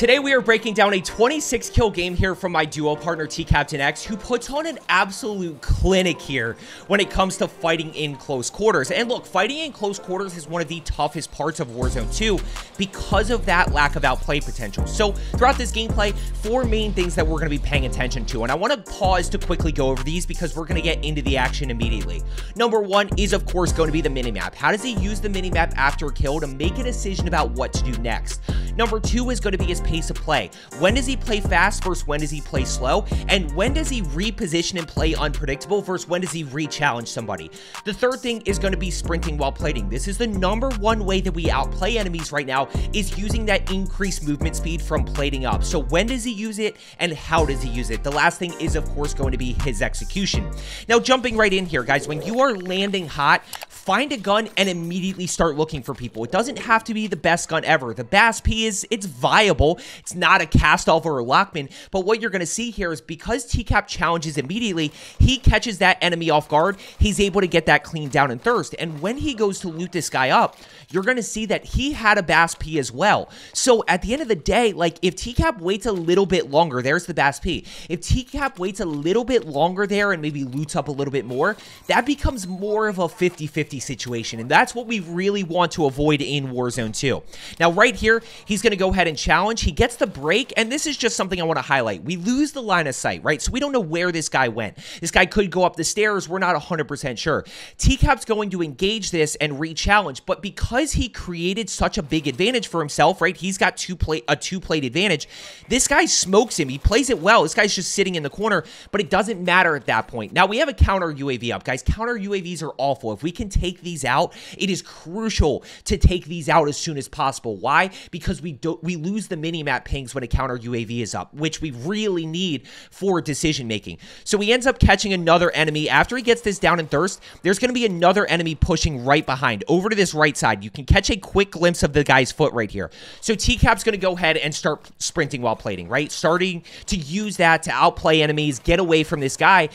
Today we are breaking down a 26 kill game here from my duo partner T-Captain X, who puts on an absolute clinic here when it comes to fighting in close quarters. And look, fighting in close quarters is one of the toughest parts of Warzone 2 because of that lack of outplay potential. So throughout this gameplay, four main things that we're going to be paying attention to, and I want to pause to quickly go over these because we're going to get into the action immediately. Number one is of course going to be the minimap. How does he use the minimap after a kill to make a decision about what to do next? Number two is going to be his pace of play. When does he play fast versus when does he play slow? And when does he reposition and play unpredictable versus when does he re-challenge somebody? The third thing is going to be sprinting while plating. This is the number one way that we outplay enemies right now, is using that increased movement speed from plating up. So when does he use it and how does he use it? The last thing is of course going to be his execution. Now jumping right in here, guys, when you are landing hot, find a gun and immediately start looking for people. It doesn't have to be the best gun ever. The BAS-P it's viable. It's not a cast-off or a Lockman, but what you're going to see here is because T-Cap challenges immediately, he catches that enemy off guard. He's able to get that clean down and thirst. And when he goes to loot this guy up, you're going to see that he had a BAS-P as well. So at the end of the day, like if T-Cap waits a little bit longer, there's the BAS-P. If T-Cap waits a little bit longer there and maybe loots up a little bit more, that becomes more of a 50-50 situation, and that's what we really want to avoid in Warzone 2. Now right here, he's going to go ahead and challenge. He gets the break, and this is just something I want to highlight. We lose the line of sight, right? So we don't know where this guy went. This guy could go up the stairs. We're not 100% sure. T-Cap's going to engage this and re-challenge, but because he created such a big advantage for himself, right? He's got a two-plate advantage. This guy smokes him. He plays it well. This guy's just sitting in the corner, but it doesn't matter at that point. Now we have a counter UAV up, guys. Counter UAVs are awful. If we can take these out, it is crucial to take these out as soon as possible. Why? Because we lose the minimap pings when a counter UAV is up, which we really need for decision making. So he ends up catching another enemy. After he gets this down in thirst, there's going to be another enemy pushing right behind over to this right side. You can catch a quick glimpse of the guy's foot right here. So T-Cap's going to go ahead and start sprinting while plating, right? Starting to use that to outplay enemies, get away from this guy.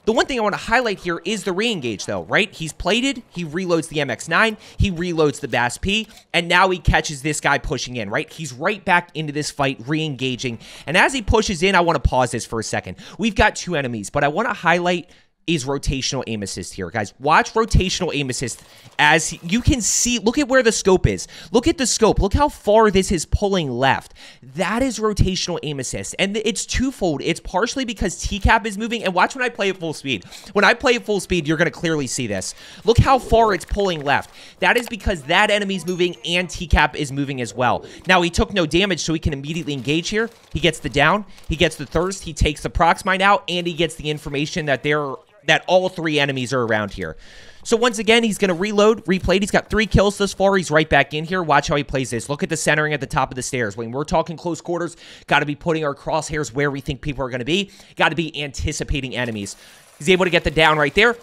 The one thing I want to highlight here is the re-engage though, right? He's plated, he reloads the MX-9, he reloads the BAS-P, and now he catches this guy pushing in, right? He's right back into this fight, re-engaging. And as he pushes in, I want to pause this for a second. We've got two enemies, but I want to highlight is rotational aim assist here, guys. Watch rotational aim assist as you can see. Look at where the scope is. Look at the scope. Look how far this is pulling left. That is rotational aim assist, and it's twofold. It's partially because T-Cap is moving, and watch when I play at full speed. When I play at full speed, you're going to clearly see this. Look how far it's pulling left. That is because that enemy's moving and T-Cap is moving as well. Now, he took no damage, so he can immediately engage here. He gets the down. He gets the thirst. He takes the prox mine out, and he gets the information that all three enemies are around here. So once again, he's going to reload, replay. He's got 3 kills thus far. He's right back in here. Watch how he plays this. Look at the centering at the top of the stairs. When we're talking close quarters, got to be putting our crosshairs where we think people are going to be. Got to be anticipating enemies. He's able to get the down right there.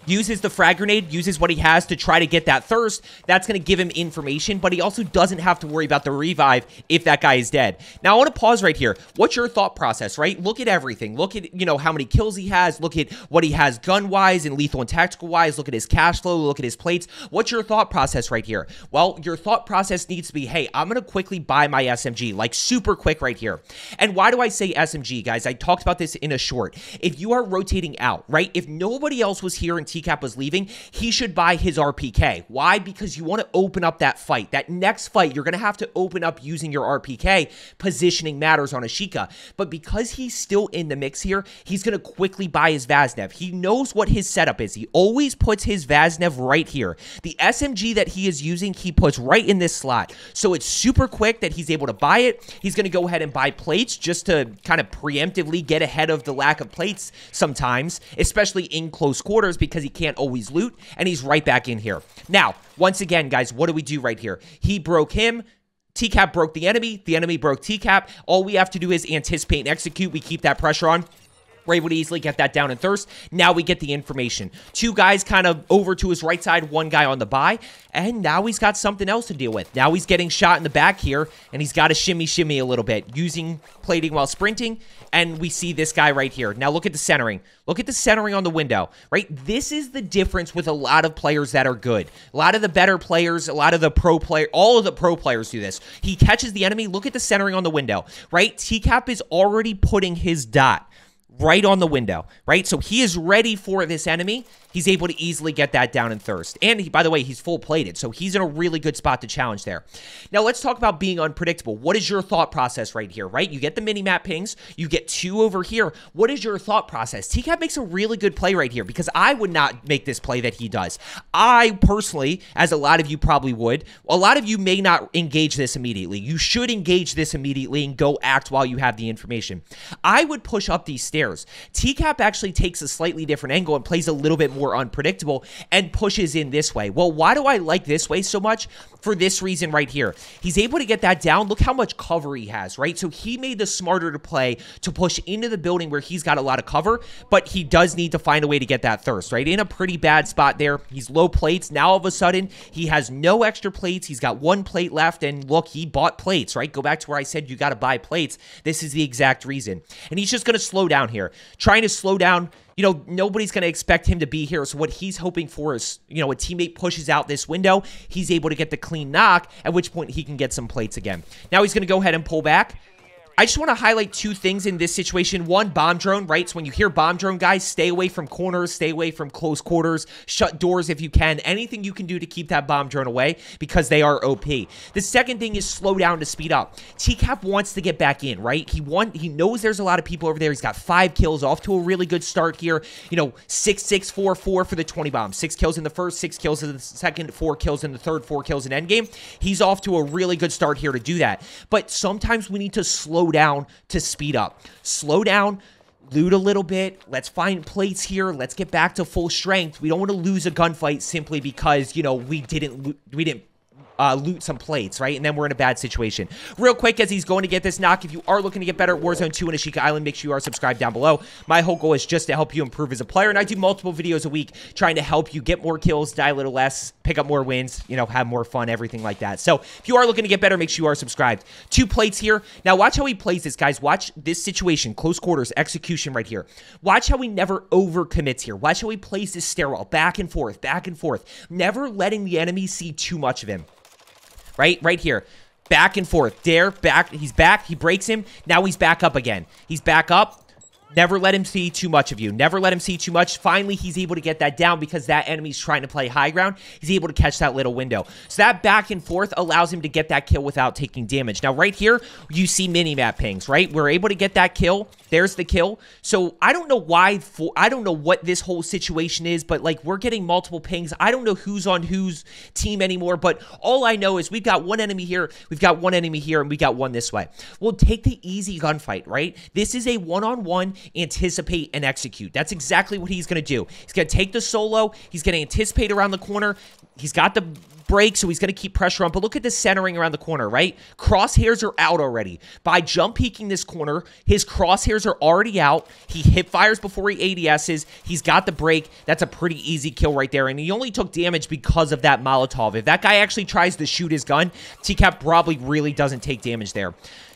Uses the frag grenade, uses what he has to try to get that thirst. That's going to give him information, but he also doesn't have to worry about the revive if that guy is dead. Now, I want to pause right here. What's your thought process, right? Look at everything. Look at, how many kills he has. Look at what he has gun-wise and lethal and tactical-wise. Look at his cash flow. Look at his plates. What's your thought process right here? Well, your thought process needs to be, hey, I'm going to quickly buy my SMG, like super quick right here. And why do I say SMG, guys? I talked about this in a short. If you are rotating out, right? If nobody else was here and T-Cap was leaving, he should buy his RPK. Why? Because you want to open up that fight. That next fight, you're going to have to open up using your RPK. Positioning matters on Ashika. But because he's still in the mix here, he's going to quickly buy his Vaznev. He knows what his setup is. He always puts his Vaznev right here. The SMG that he is using, he puts right in this slot. So it's super quick that he's able to buy it. He's going to go ahead and buy plates just to kind of preemptively get ahead of the lack of plates sometimes, especially in close quarters because he can't always loot, and he's right back in here. Now, once again, guys, what do we do right here? He broke him. T-Cap broke the enemy broke T-Cap. All we have to do is anticipate and execute. We keep that pressure on. We're able to easily get that down in thirst. Now we get the information. 2 guys kind of over to his right side, 1 guy on the buy, and now he's got something else to deal with. Now he's getting shot in the back here, and he's got to shimmy a little bit, using plating while sprinting, and we see this guy right here. Now look at the centering. Look at the centering on the window, right? This is the difference with a lot of players that are good. A lot of the better players, a lot of the pro player, all of the pro players do this. He catches the enemy. Look at the centering on the window, right? TCAP is already putting his dot right on the window, right? So he is ready for this enemy. He's able to easily get that down in thirst. And by the way, he's full plated, so he's in a really good spot to challenge there. Now let's talk about being unpredictable. What is your thought process right here, right? You get the mini-map pings, you get 2 over here. What is your thought process? TCAP makes a really good play right here because I would not make this play that he does. I personally, as a lot of you probably would, a lot of you may not engage this immediately. You should engage this immediately and go act while you have the information. I would push up these stairs. TCAP actually takes a slightly different angle and plays a little bit more unpredictable and pushes in this way. Well, why do I like this way so much? For this reason right here. He's able to get that down. Look how much cover he has, right? So he made the smarter to play to push into the building where he's got a lot of cover, but he does need to find a way to get that thirst, right? In a pretty bad spot there. He's low plates. Now all of a sudden, he has no extra plates. He's got 1 plate left, and look, he bought plates, right? Go back to where I said you got to buy plates. This is the exact reason. And he's just going to slow down here. Trying to slow down. You know, nobody's going to expect him to be here. So what he's hoping for is, you know, a teammate pushes out this window. He's able to get the clean knock, at which point he can get some plates again. Now he's going to go ahead and pull back. I just want to highlight 2 things in this situation. 1, bomb drone, right? So when you hear bomb drone, guys, stay away from corners, stay away from close quarters, shut doors if you can. Anything you can do to keep that bomb drone away because they are OP. The second thing is slow down to speed up. TCAP wants to get back in, right? He knows there's a lot of people over there. He's got 5 kills, off to a really good start here. You know, 6, 6, 4, 4 for the 20 bombs. 6 kills in the first, 6 kills in the second, 4 kills in the third, 4 kills in endgame. He's off to a really good start here to do that. But sometimes we need to slow down to speed up. Slow down, loot a little bit. Let's find plates here. Let's get back to full strength. We don't want to lose a gunfight simply because, you know, we didn't loot some plates, right? And then we're in a bad situation. Real quick, as he's going to get this knock, if you are looking to get better at Warzone 2 and Ashika Island, make sure you are subscribed down below. My whole goal is just to help you improve as a player, and I do multiple videos a week trying to help you get more kills, die a little less, pick up more wins, you know, have more fun, everything like that. So if you are looking to get better, make sure you are subscribed. 2 plates here. Now watch how he plays this, guys. Watch this situation, close quarters, execution right here. Watch how he never overcommits here. Watch how he plays this stairwell, back and forth, never letting the enemy see too much of him. Right here. Back and forth. There, back. He's back. He breaks him. Now he's back up again. He's back up. Never let him see too much of you. Never let him see too much. Finally, he's able to get that down because that enemy's trying to play high ground. He's able to catch that little window. So that back and forth allows him to get that kill without taking damage. Now, right here, you see mini-map pings, right? We're able to get that kill. There's the kill. So I don't know why, I don't know what this whole situation is, but like we're getting multiple pings. I don't know who's on whose team anymore, but all I know is we've got 1 enemy here, we've got 1 enemy here, and we got 1 this way. We'll take the easy gunfight, right? This is a one-on-one, anticipate and execute. That's exactly what he's going to do. He's going to take the solo. He's going to anticipate around the corner. He's got the break, so he's going to keep pressure on. But look at the centering around the corner, right? Crosshairs are out already. By jump peeking this corner, his crosshairs are already out. He hip fires before he ADSs. He's got the break. That's a pretty easy kill right there. And he only took damage because of that Molotov. If that guy actually tries to shoot his gun, TCAP probably really doesn't take damage there.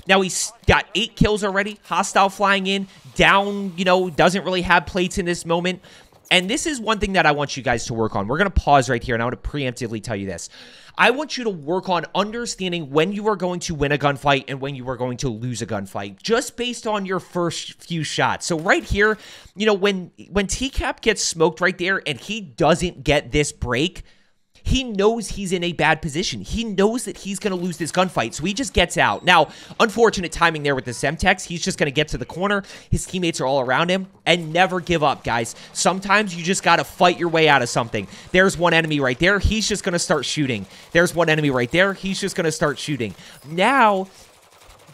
Now he's got 8 kills already. Hostile flying in. Down, you know, doesn't really have plates in this moment. And this is one thing that I want you guys to work on. We're going to pause right here, and I want to preemptively tell you this. I want you to work on understanding when you are going to win a gunfight and when you are going to lose a gunfight, just based on your first few shots. So right here, you know, when TCAP gets smoked right there and he doesn't get this break, he knows he's in a bad position. He knows that he's going to lose this gunfight, so he just gets out. Now, unfortunate timing there with the Semtex. He's just going to get to the corner. His teammates are all around him, and never give up, guys. Sometimes you just got to fight your way out of something. There's 1 enemy right there. He's just going to start shooting. There's 1 enemy right there. He's just going to start shooting. Now,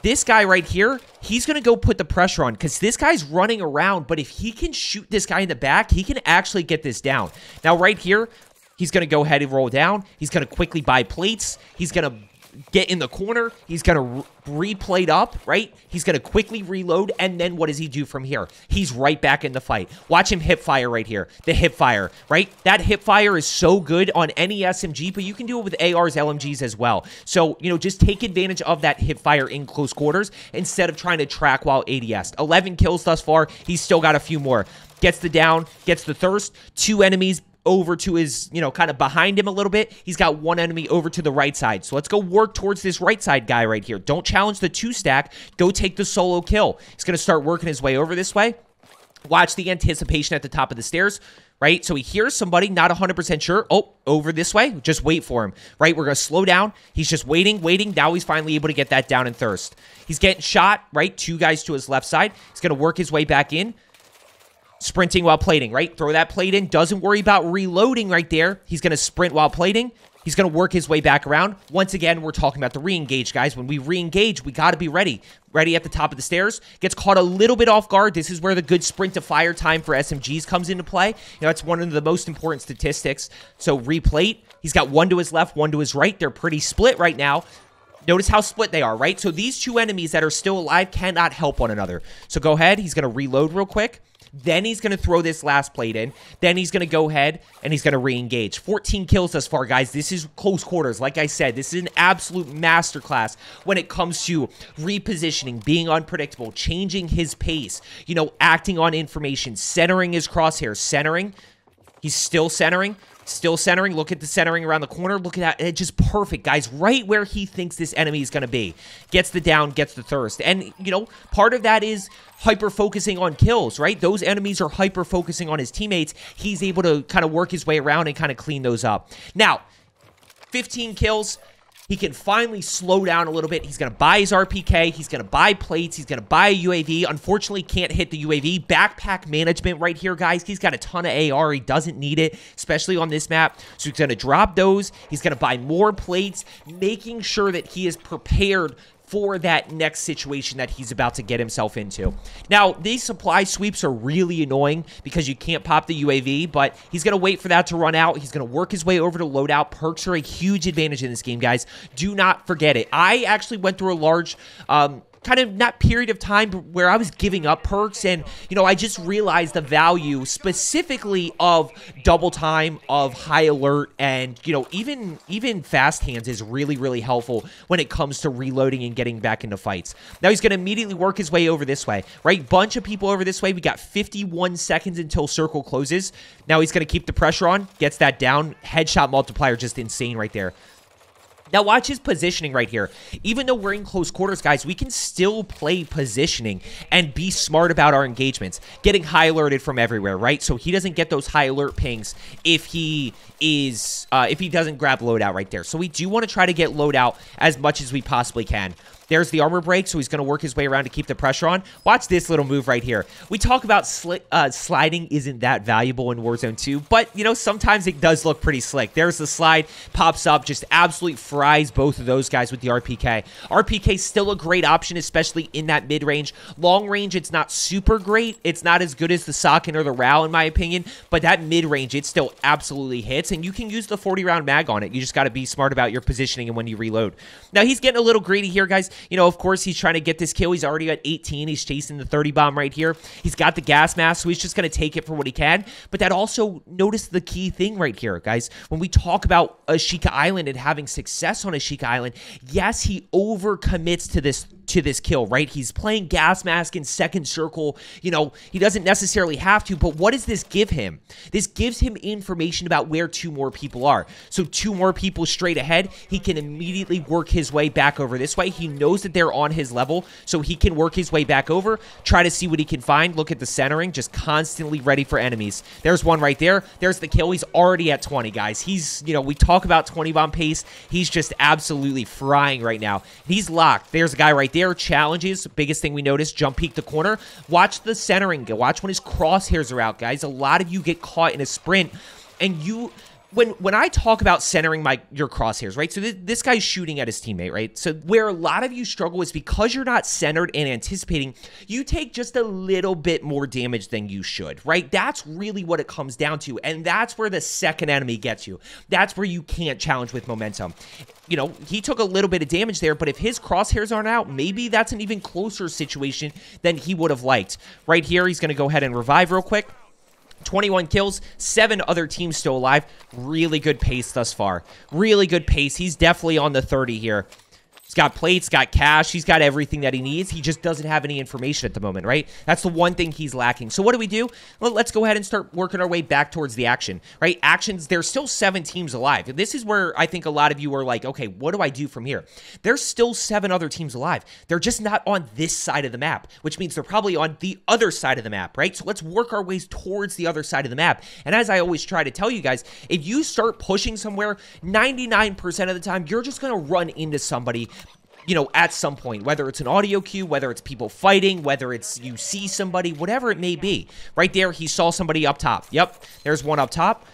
this guy right here, he's going to go put the pressure on because this guy's running around, but if he can shoot this guy in the back, he can actually get this down. Now, right here, he's going to go ahead and roll down. He's going to quickly buy plates. He's going to get in the corner. He's going to replate up, right? He's going to quickly reload, and then what does he do from here? He's right back in the fight. Watch him hip fire right here. The hip fire, right? That hip fire is so good on any SMG, but you can do it with ARs, LMGs as well. So, you know, just take advantage of that hip fire in close quarters instead of trying to track while ADS. 11 kills thus far. He's still got a few more. Gets the down, gets the thirst. 2 enemies over to his, you know, kind of behind him a little bit. He's got 1 enemy over to the right side. So let's go work towards this right side guy right here. Don't challenge the 2-stack. Go take the solo kill. He's going to start working his way over this way. Watch the anticipation at the top of the stairs, right? So he hears somebody, not 100% sure. Oh, over this way. Just wait for him, right? We're going to slow down. He's just waiting. Now he's finally able to get that down and thirst. He's getting shot, right? 2 guys to his left side. He's going to work his way back in. Sprinting while plating, right? Throw that plate in. Doesn't worry about reloading right there. He's going to sprint while plating. He's going to work his way back around. Once again, we're talking about the re-engage, guys. When we re-engage, we got to be ready. Ready at the top of the stairs. Gets caught a little bit off guard. This is where the good sprint to fire time for SMGs comes into play. You know, that's one of the most important statistics. So replate. He's got 1 to his left, 1 to his right. They're pretty split right now. Notice how split they are, right? So these 2 enemies that are still alive cannot help one another. So go ahead. He's going to reload real quick. Then he's going to throw this last plate in. Then he's going to go ahead and he's going to re-engage. 14 kills thus far, guys. This is close quarters. Like I said, this is an absolute masterclass when it comes to repositioning, being unpredictable, changing his pace, you know, acting on information, centering his crosshairs, centering. He's still centering. Still centering. Look at the centering around the corner. Look at that. It's just perfect, guys. Right where he thinks this enemy is going to be. Gets the down, gets the thirst. And, you know, part of that is hyper-focusing on kills, right? Those enemies are hyper-focusing on his teammates. He's able to kind of work his way around and kind of clean those up. Now, 15 kills. He can finally slow down a little bit. He's going to buy his RPK. He's going to buy plates. He's going to buy a UAV. Unfortunately, can't hit the UAV. Backpack management right here, guys. He's got a ton of AR. He doesn't need it, especially on this map. So he's going to drop those. He's going to buy more plates, making sure that he is prepared for that next situation that he's about to get himself into. Now, these supply sweeps are really annoying because you can't pop the UAV, but he's going to wait for that to run out. He's going to work his way over to loadout. Perks are a huge advantage in this game, guys. Do not forget it. I actually went through a large kind of not period of time where I was giving up perks, and you know, I just realized the value specifically of double time, of high alert, and you know, even fast hands is really helpful when it comes to reloading and getting back into fights. Now he's going to immediately work his way over this way, right? Bunch of people over this way. We got 51 seconds until circle closes. Now he's going to keep the pressure on, gets that down. Headshot multiplier just insane right there. Now watch his positioning right here. Even though we're in close quarters, guys, we can still play positioning and be smart about our engagements. Getting high alerted from everywhere, right? So he doesn't get those high alert pings if he doesn't grab loadout right there. So we do want to try to get loadout as much as we possibly can. There's the armor break, so he's going to work his way around to keep the pressure on. Watch this little move right here. We talk about sliding isn't that valuable in Warzone 2, but, you know, sometimes it does look pretty slick. There's the slide, pops up, just absolutely fries both of those guys with the RPK. RPK is still a great option, especially in that mid-range. Long range, it's not super great. It's not as good as the Socken or the RAL, in my opinion, but that mid-range, it still absolutely hits, and you can use the 40-round mag on it. You just got to be smart about your positioning and when you reload. Now, he's getting a little greedy here, guys. You know, of course, he's trying to get this kill. He's already at 18. He's chasing the 30 bomb right here. He's got the gas mask, so he's just going to take it for what he can. But that also, notice the key thing right here, guys. When we talk about Ashika Island and having success on Ashika Island, yes, he overcommits to this kill, right? He's playing gas mask in second circle. You know, he doesn't necessarily have to, but what does this give him? This gives him information about where 2 more people are. So 2 more people straight ahead, he can immediately work his way back over this way. He knows that they're on his level, so he can work his way back over, try to see what he can find. Look at the centering, just constantly ready for enemies. There's one right there. There's the kill. He's already at 20, guys. He's, you know, we talk about 20 bomb pace. He's just absolutely frying right now. He's locked. There's a guy right there. Challenges, biggest thing we noticed, jump peek the corner. Watch the centering. Watch when his crosshairs are out, guys. A lot of you get caught in a sprint, and you when I talk about centering your crosshairs, right? So this guy's shooting at his teammate, right? So where a lot of you struggle is because you're not centered and anticipating, you take just a little bit more damage than you should, right? That's really what it comes down to, and that's where the second enemy gets you. That's where you can't challenge with momentum. You know, he took a little bit of damage there, but if his crosshairs aren't out, maybe that's an even closer situation than he would have liked. Right here, he's going to go ahead and revive real quick. 21 kills, 7 other teams still alive. Really good pace thus far. Really good pace. He's definitely on the 30 here. He's got plates, got cash, he's got everything that he needs. He just doesn't have any information at the moment, right? That's the one thing he's lacking. So what do? Well, let's go ahead and start working our way back towards the action, right? Actions, there's still 7 teams alive. This is where I think a lot of you are like, okay, what do I do from here? There's still 7 other teams alive. They're just not on this side of the map, which means they're probably on the other side of the map, right? So let's work our ways towards the other side of the map. And as I always try to tell you guys, if you start pushing somewhere, 99% of the time, you're just going to run into somebody, you know, at some point, whether it's an audio cue, whether it's people fighting, whether it's you see somebody, whatever it may be. Right there, he saw somebody up top. Yep, there's one up top.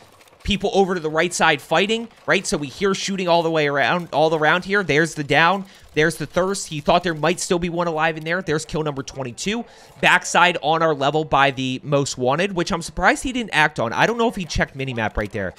People over to the right side fighting, right? So we hear shooting all the way around, all around here. There's the down. There's the thirst. He thought there might still be one alive in there. There's kill number 22. Backside on our level by the most wanted, which I'm surprised he didn't act on. I don't know if he checked minimap right there.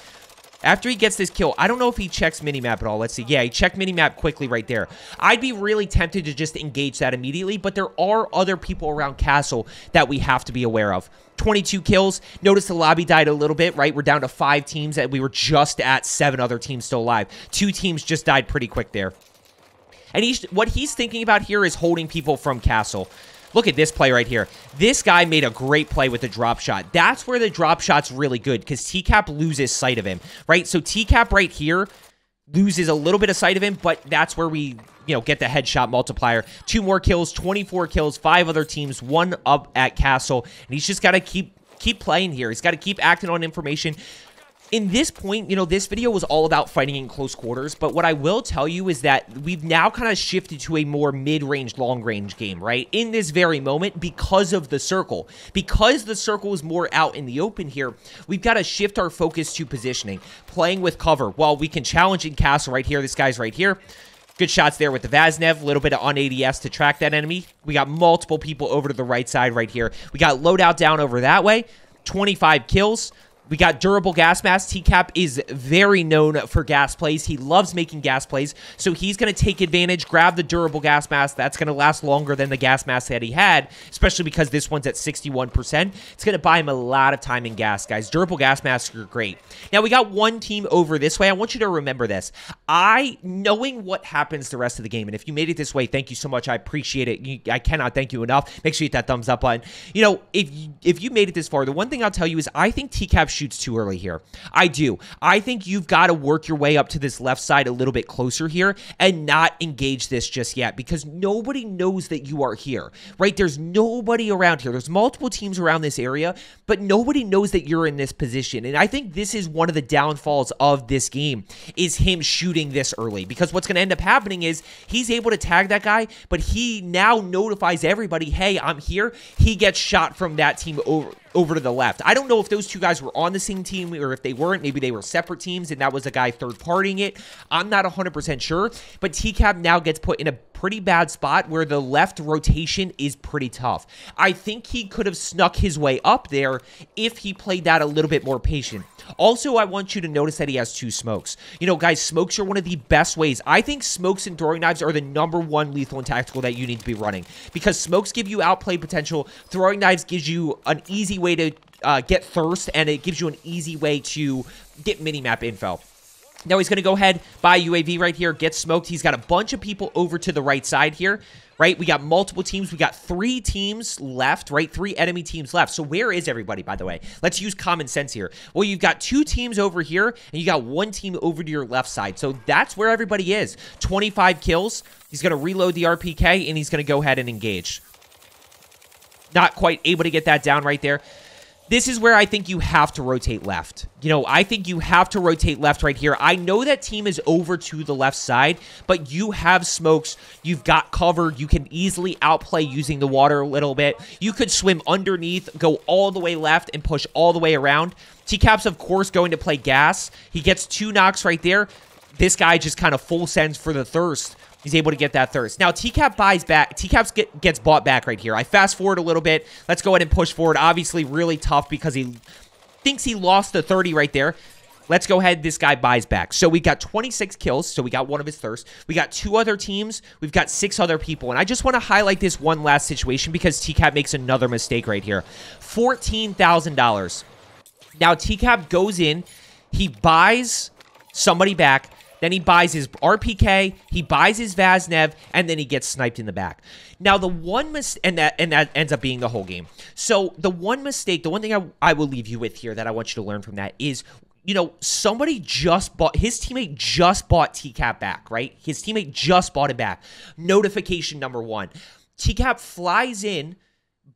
After he gets this kill, I don't know if he checks minimap at all. Let's see. Yeah, he checked minimap quickly right there. I'd be really tempted to just engage that immediately, but there are other people around Castle that we have to be aware of. 22 kills. Notice the lobby died a little bit, right? We're down to 5 teams, and we were just at 7 other teams still alive. 2 teams just died pretty quick there. And what he's thinking about here is holding people from Castle. Look at this play right here. This guy made a great play with the drop shot. That's where the drop shot's really good because TCAP loses sight of him, right? So TCAP right here loses a little bit of sight of him, but that's where we, you know, get the headshot multiplier. 2 more kills, 24 kills, 5 other teams, 1 up at Castle. And he's just got to keep playing here. He's got to keep acting on information. In this point, you know, this video was all about fighting in close quarters, but what I will tell you is that we've now kind of shifted to a more mid-range, long-range game, right? In this very moment, because of the circle. Because the circle is more out in the open here, we've got to shift our focus to positioning, playing with cover. While we can challenge in Castle right here, this guy's right here. Good shots there with the Vaznev, a little bit on ADS to track that enemy. We got multiple people over to the right side right here. We got loadout down over that way, 25 kills. We got durable gas mask. TCAP is very known for gas plays. He loves making gas plays. So he's going to take advantage, grab the durable gas mask. That's going to last longer than the gas mask that he had, especially because this one's at 61%. It's going to buy him a lot of time in gas, guys. Durable gas masks are great. Now, we got one team over this way. I want you to remember this. Knowing what happens the rest of the game, and if you made it this way, thank you so much. I appreciate it. I cannot thank you enough. Make sure you hit that thumbs up button. You know, if you made it this far, the one thing I'll tell you is I think TCAP shoots too early here. I do. I think you've got to work your way up to this left side a little bit closer here and not engage this just yet because nobody knows that you are here, right? There's nobody around here. There's multiple teams around this area, but nobody knows that you're in this position. And I think this is one of the downfalls of this game is him shooting this early because what's going to end up happening is he's able to tag that guy, but he now notifies everybody, hey, I'm here. He gets shot from that team over to the left. I don't know if those two guys were on the same team or if they weren't. Maybe they were separate teams and that was a guy third-partying it. I'm not 100% sure, but TCAP now gets put in a pretty bad spot where the left rotation is pretty tough. I think he could have snuck his way up there if he played that a little bit more patient. Also, I want you to notice that he has 2 smokes. You know, guys, smokes are one of the best ways. I think smokes and throwing knives are the #1 lethal and tactical that you need to be running because smokes give you outplay potential. Throwing knives gives you an easy way to get thirst, and it gives you an easy way to get minimap info. Now he's going to go ahead, buy UAV right here, get smoked. He's got a bunch of people over to the right side here, right? We got multiple teams. We got 3 teams left, right? 3 enemy teams left. So where is everybody, by the way? Let's use common sense here. Well, you've got 2 teams over here, and you got 1 team over to your left side. So that's where everybody is. 25 kills. He's going to reload the RPK, and he's going to go ahead and engage. Not quite able to get that down right there. This is where I think you have to rotate left. You know, I think you have to rotate left right here. I know that team is over to the left side, but you have smokes. You've got cover. You can easily outplay using the water a little bit. You could swim underneath, go all the way left, and push all the way around. TCAP's, of course, going to play gas. He gets 2 knocks right there. This guy just kind of full sends for the thirst. He's able to get that thirst. Now, TCAP buys back. TCAP gets bought back right here. I fast forward a little bit. Let's go ahead and push forward. Obviously, really tough because he thinks he lost the 30 right there. Let's go ahead. This guy buys back. So we got 26 kills. So we got one of his thirsts. We got 2 other teams. We've got 6 other people. And I just want to highlight this one last situation because TCAP makes another mistake right here. $14,000. Now, TCAP goes in. He buys somebody back. Then he buys his RPK, he buys his Vaznev, and then he gets sniped in the back. Now, the one mistake, and that ends up being the whole game. So, the one mistake, the one thing I will leave you with here that I want you to learn from that is, you know, somebody just bought, his teammate just bought TCAP back, right? His teammate just bought it back. Notification number 1. TCAP flies in,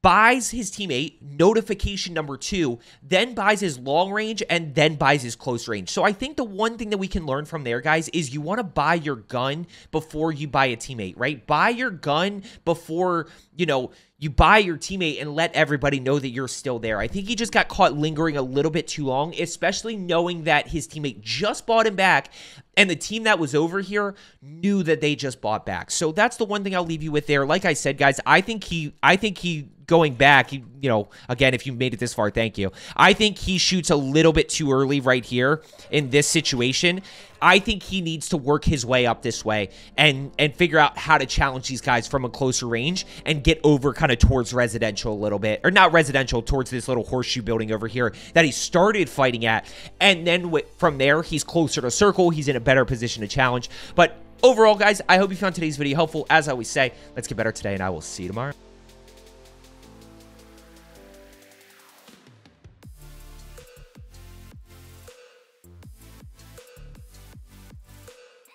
buys his teammate, notification number 2, then buys his long range, and then buys his close range. So I think the one thing that we can learn from there, guys, is you want to buy your gun before you buy a teammate, right? Buy your gun before, you know, you buy your teammate and let everybody know that you're still there. I think he just got caught lingering a little bit too long, especially knowing that his teammate just bought him back and the team that was over here knew that they just bought back. So that's the one thing I'll leave you with there. Like I said, guys, I think he going back, you know, again, if you made it this far, thank you. I think he shoots a little bit too early right here in this situation. I think he needs to work his way up this way and figure out how to challenge these guys from a closer range and get over kind of towards residential a little bit. Or not residential, towards this little horseshoe building over here that he started fighting at. And then from there, he's closer to circle. He's in a better position to challenge. But overall, guys, I hope you found today's video helpful. As I always say, let's get better today, and I will see you tomorrow.